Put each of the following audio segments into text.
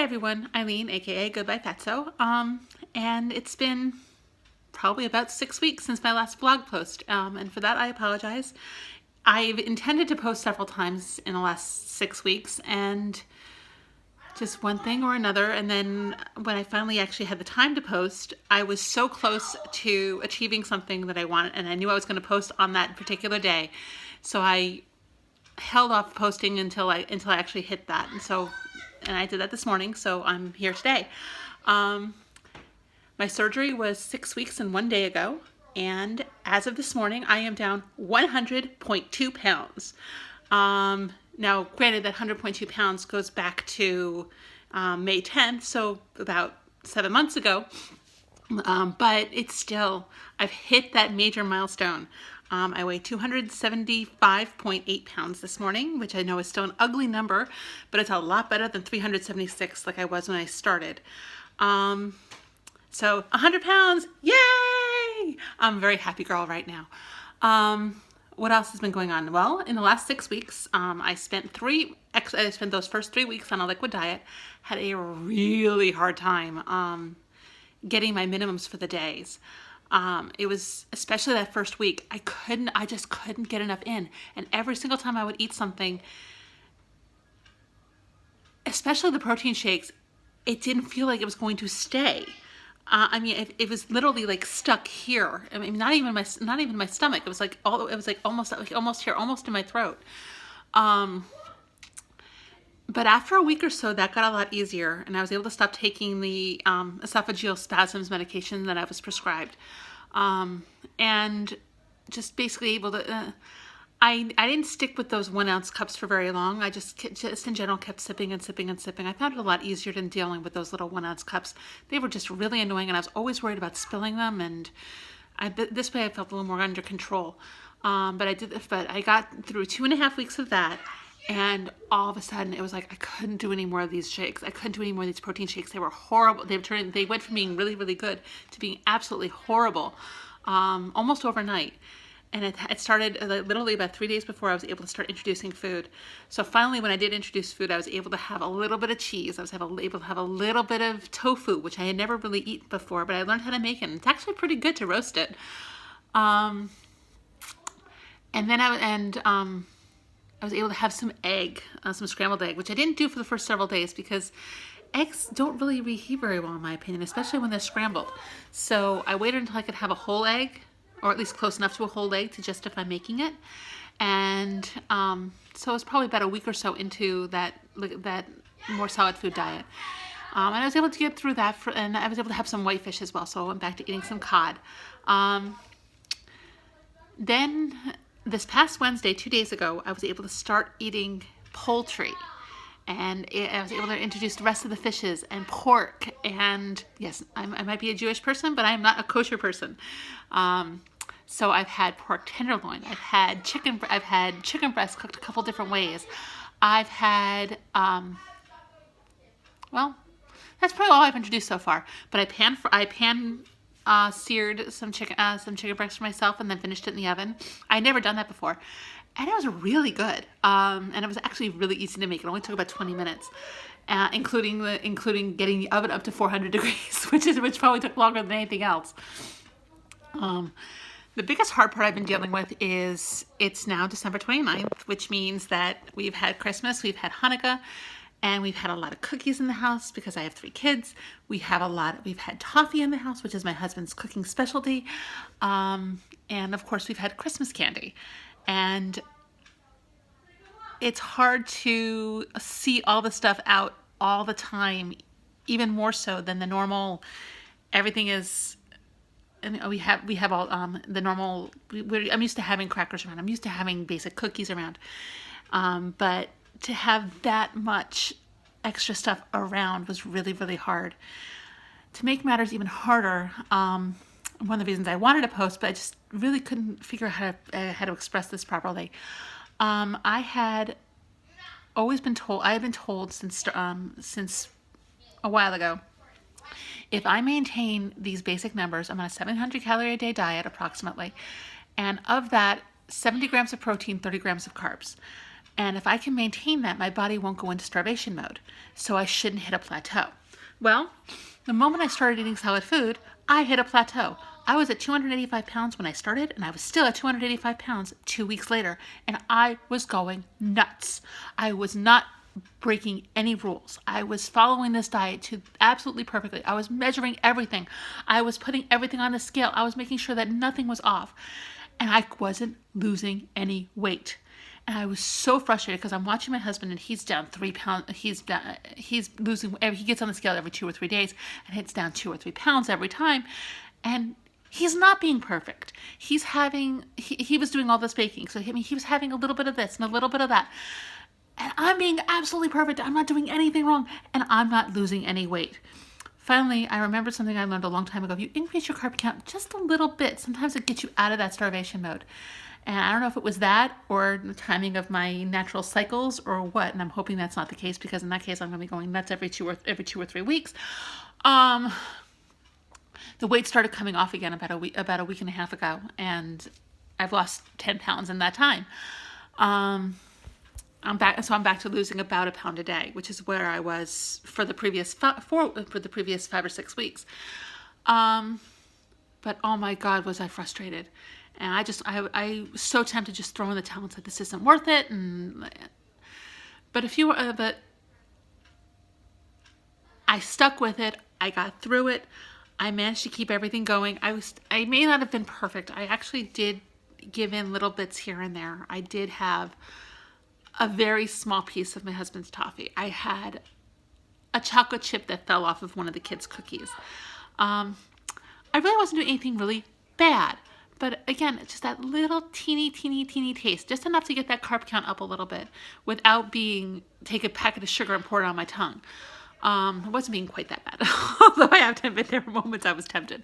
everyone, Eileen, aka Goodbye Fatso. And it's been probably about 6 weeks since my last blog post, and for that I apologize. I've intended to post several times in the last 6 weeks, and just one thing or another, and then when I finally actually had the time to post, I was so close to achieving something that I wanted, and I knew I was going to post on that particular day, so I held off posting until I actually hit that, and I did that this morning, so I'm here today. My surgery was 6 weeks and 1 day ago, and as of this morning, I am down 100.2 pounds. Now, granted, that 100.2 pounds goes back to May 10th, so about 7 months ago, but it's still, I've hit that major milestone. I weigh 275.8 pounds this morning, which I know is still an ugly number, but it's a lot better than 376 like I was when I started. So 100 pounds, yay! I'm a very happy girl right now. What else has been going on? Well, in the last 6 weeks, I spent those first 3 weeks on a liquid diet, had a really hard time getting my minimums for the days. It was, especially that first week, I just couldn't get enough in. And every single time I would eat something, especially the protein shakes, it didn't feel like it was going to stay. I mean, it was literally like stuck here. I mean, not even my stomach. It was like almost here, almost in my throat. But after a week or so, that got a lot easier, and I was able to stop taking the esophageal spasms medication that I was prescribed, and just basically able to. I didn't stick with those 1 ounce cups for very long. I just in general kept sipping and sipping and sipping. I found it a lot easier than dealing with those little 1 ounce cups. They were just really annoying, and I was always worried about spilling them. And this way I felt a little more under control. But I got through 2.5 weeks of that. And all of a sudden, it was like I couldn't do any more of these shakes. I couldn't do any more of these protein shakes. They were horrible. They went from being really, really good to being absolutely horrible, almost overnight. And it started literally about 3 days before I was able to start introducing food. So finally, when I did introduce food, I was able to have a little bit of cheese. I was able to have a little bit of tofu, which I had never really eaten before, but I learned how to make it. And it's actually pretty good to roast it. And then I was able to have some egg, some scrambled egg, which I didn't do for the first several days because eggs don't really reheat very well, in my opinion, especially when they're scrambled. So I waited until I could have a whole egg, or at least close enough to a whole egg to justify making it. And so it was probably about a week or so into that more solid food diet. And I was able to get through that, and I was able to have some whitefish as well, so I went back to eating some cod. Then this past Wednesday, 2 days ago, I was able to start eating poultry, and I was able to introduce the rest of the fishes and pork. And yes, I might be a Jewish person, but I'm not a kosher person. So I've had pork tenderloin, I've had chicken breast cooked a couple different ways. I've had, well, that's probably all I've introduced so far. But I seared some chicken breast for myself and then finished it in the oven. I'd never done that before, and it was really good. And it was actually really easy to make. It only took about 20 minutes, including getting the oven up to 400 degrees, which probably took longer than anything else. The biggest hard part I've been dealing with is it's now December 29th, which means that we've had Christmas, we've had Hanukkah, and we've had a lot of cookies in the house because I have 3 kids. We've had toffee in the house, which is my husband's cooking specialty. And of course we've had Christmas candy. And it's hard to see all the stuff out all the time, even more so than the normal. Everything is, and we have all the normal. I'm used to having crackers around. I'm used to having basic cookies around. But to have that much extra stuff around was really, really hard. To make matters even harder, one of the reasons I wanted to post, but I just really couldn't figure out how to express this properly. I had been told since a while ago, if I maintain these basic numbers, I'm on a 700 calorie a day diet approximately, and of that, 70 grams of protein, 30 grams of carbs. And if I can maintain that, my body won't go into starvation mode. So I shouldn't hit a plateau. Well, the moment I started eating solid food, I hit a plateau. I was at 285 pounds when I started, and I was still at 285 pounds 2 weeks later, and I was going nuts. I was not breaking any rules. I was following this diet to absolutely perfectly. I was measuring everything. I was putting everything on the scale. I was making sure that nothing was off, and I wasn't losing any weight. And I was so frustrated because I'm watching my husband and he's down 3 pounds. He's losing, he gets on the scale every 2 or 3 days and it's down 2 or 3 pounds every time. And he's not being perfect. He's having, he was doing all this baking. So he was having a little bit of this and a little bit of that. And I'm being absolutely perfect. I'm not doing anything wrong and I'm not losing any weight. Finally, I remembered something I learned a long time ago. If you increase your carb count just a little bit, sometimes it gets you out of that starvation mode. And I don't know if it was that or the timing of my natural cycles or what. And I'm hoping that's not the case, because in that case, I'm going to be going nuts every 2 or 3 weeks. The weight started coming off again about a week and a half ago. And I've lost 10 pounds in that time. I'm back to losing about a pound a day, which is where I was for the previous 5 or 6 weeks. But oh my God, was I frustrated. And I was so tempted to just throw in the towel and say, this isn't worth it. But I stuck with it. I got through it. I managed to keep everything going. I may not have been perfect. I actually did give in little bits here and there. I did have a very small piece of my husband's toffee. I had a chocolate chip that fell off of one of the kids' cookies. I really wasn't doing anything really bad. But again, just that little teeny taste, just enough to get that carb count up a little bit without take a packet of sugar and pour it on my tongue. It wasn't being quite that bad, although I have to admit there were moments I was tempted.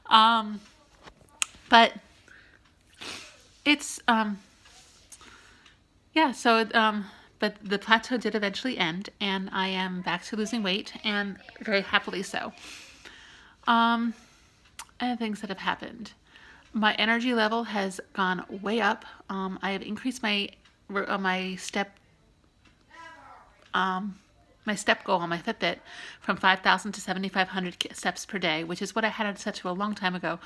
But it's, but the plateau did eventually end, and I am back to losing weight, and very happily so. And things that have happened. My energy level has gone way up. I have increased my step goal on my Fitbit from 5,000 to 7,500 steps per day, which is what I had it set to a long time ago.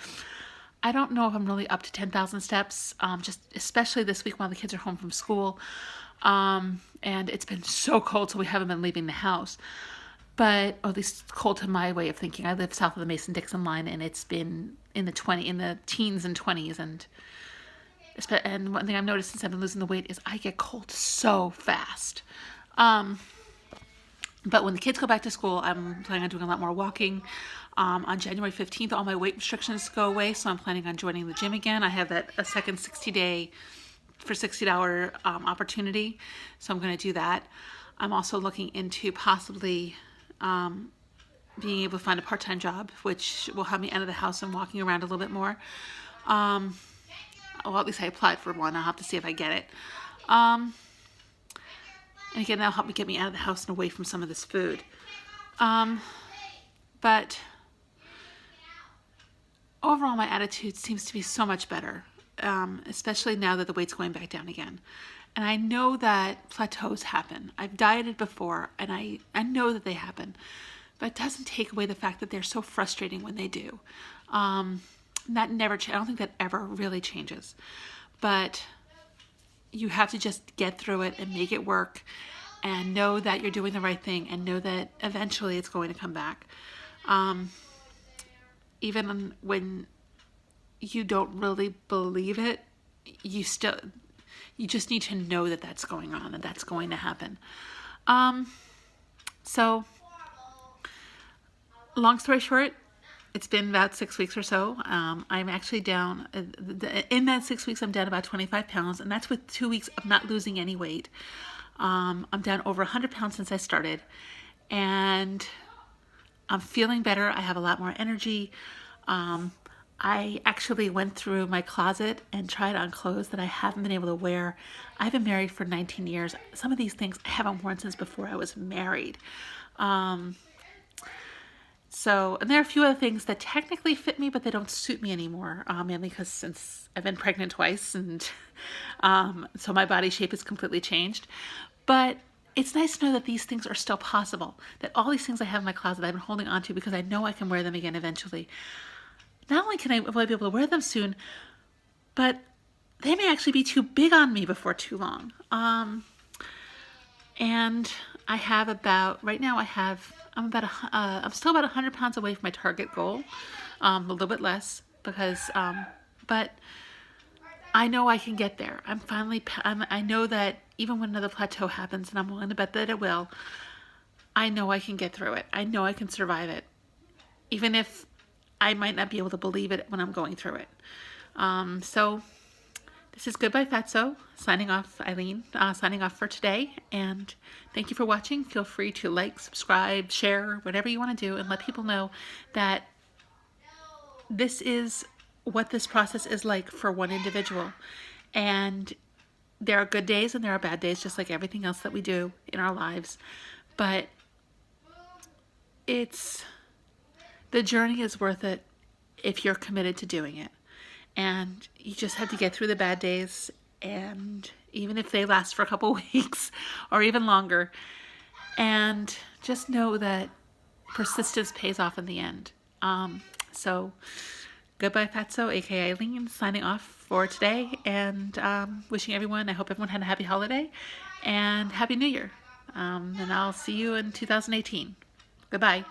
I don't know if I'm really up to 10,000 steps, just especially this week while the kids are home from school. And it's been so cold, so we haven't been leaving the house. But at least cold to my way of thinking. I live south of the Mason-Dixon line, and it's been in the teens and 20s. And one thing I've noticed since I've been losing the weight is I get cold so fast. But when the kids go back to school, I'm planning on doing a lot more walking. On January 15th, all my weight restrictions go away, so I'm planning on joining the gym again. I have a second 60-hour opportunity, so I'm going to do that. I'm also looking into possibly being able to find a part-time job, which will have me out of the house and walking around a little bit more. Well, at least I applied for one. I'll have to see if I get it. And again, that'll help me get me out of the house and away from some of this food. But overall, my attitude seems to be so much better, especially now that the weight's going back down again. And I know that plateaus happen. I've dieted before, and I know that they happen. But it doesn't take away the fact that they're so frustrating when they do. That never I don't think that ever really changes. But you have to just get through it and make it work and know that you're doing the right thing and know that eventually it's going to come back. Even when you don't really believe it, you just need to know that that's going on, that that's going to happen. So long story short, it's been about 6 weeks or so. I'm actually down, in that 6 weeks, I'm down about 25 pounds, and that's with 2 weeks of not losing any weight. I'm down over 100 pounds since I started, and I'm feeling better. I have a lot more energy. I actually went through my closet and tried on clothes that I haven't been able to wear. I've been married for 19 years. Some of these things I haven't worn since before I was married. So, and there are a few other things that technically fit me, but they don't suit me anymore, mainly because since I've been pregnant twice, and so my body shape has completely changed. But it's nice to know that these things are still possible, that all these things I have in my closet I've been holding on to because I know I can wear them again eventually. Not only will I be able to wear them soon, but they may actually be too big on me before too long. And I have about, right now I'm still about 100 pounds away from my target goal, a little bit less, because, but I know I can get there. I know that even when another plateau happens, and I'm willing to bet that it will, I know I can get through it. I know I can survive it, even if I might not be able to believe it when I'm going through it. So this is Goodbye Fatso, signing off, Eileen, signing off for today, and thank you for watching. Feel free to like, subscribe, share, whatever you want to do, and let people know that this is what this process is like for one individual. And there are good days and there are bad days, just like everything else that we do in our lives. But the journey is worth it if you're committed to doing it. And you just have to get through the bad days, and even if they last for a couple weeks or even longer, and just know that persistence pays off in the end. So Goodbye Fatso, aka Eileen, signing off for today, and wishing everyone, I hope everyone had a happy holiday and Happy New Year. And I'll see you in 2018. Goodbye.